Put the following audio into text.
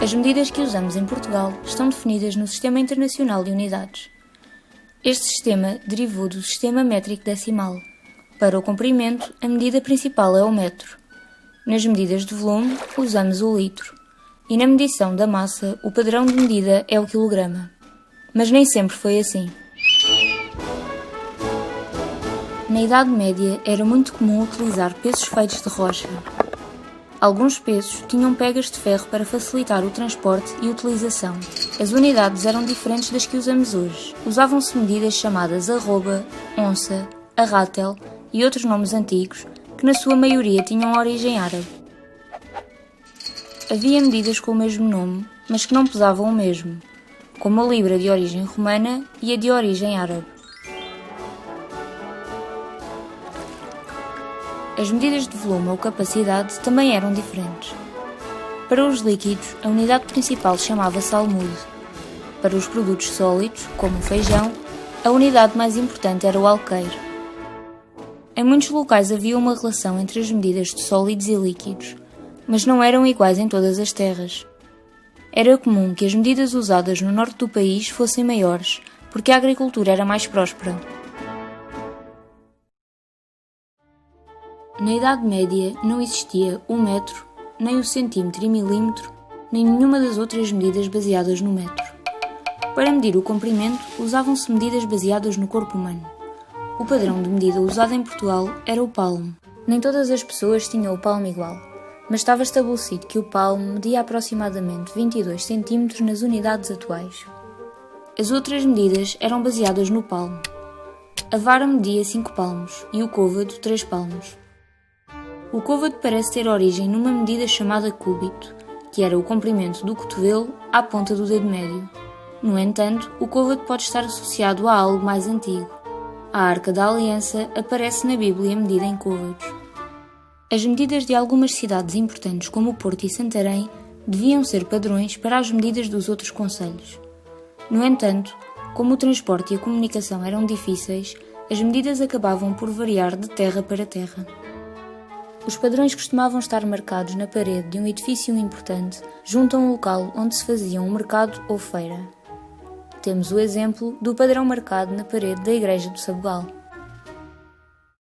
As medidas que usamos em Portugal estão definidas no Sistema Internacional de Unidades. Este sistema derivou do sistema métrico decimal. Para o comprimento, a medida principal é o metro. Nas medidas de volume, usamos o litro. E na medição da massa, o padrão de medida é o quilograma. Mas nem sempre foi assim. Na Idade Média, era muito comum utilizar pesos feitos de rocha. Alguns pesos tinham pegas de ferro para facilitar o transporte e utilização. As unidades eram diferentes das que usamos hoje. Usavam-se medidas chamadas arroba, onça, arrátel e outros nomes antigos, que na sua maioria tinham origem árabe. Havia medidas com o mesmo nome, mas que não pesavam o mesmo, como a libra de origem romana e a de origem árabe. As medidas de volume ou capacidade também eram diferentes. Para os líquidos, a unidade principal chamava-se almude. Para os produtos sólidos, como o feijão, a unidade mais importante era o alqueire. Em muitos locais havia uma relação entre as medidas de sólidos e líquidos, mas não eram iguais em todas as terras. Era comum que as medidas usadas no norte do país fossem maiores, porque a agricultura era mais próspera. Na Idade Média não existia o metro, nem o centímetro e milímetro, nem nenhuma das outras medidas baseadas no metro. Para medir o comprimento, usavam-se medidas baseadas no corpo humano. O padrão de medida usado em Portugal era o palmo. Nem todas as pessoas tinham o palmo igual, mas estava estabelecido que o palmo media aproximadamente 22 cm nas unidades atuais. As outras medidas eram baseadas no palmo. A vara media 5 palmos e o côvado 3 palmos. O côvado parece ter origem numa medida chamada cúbito, que era o comprimento do cotovelo à ponta do dedo médio. No entanto, o côvado pode estar associado a algo mais antigo. A Arca da Aliança aparece na Bíblia medida em côvados. As medidas de algumas cidades importantes como o Porto e Santarém deviam ser padrões para as medidas dos outros concelhos. No entanto, como o transporte e a comunicação eram difíceis, as medidas acabavam por variar de terra para terra. Os padrões costumavam estar marcados na parede de um edifício importante, junto a um local onde se fazia um mercado ou feira. Temos o exemplo do padrão marcado na parede da Igreja do Sabugal.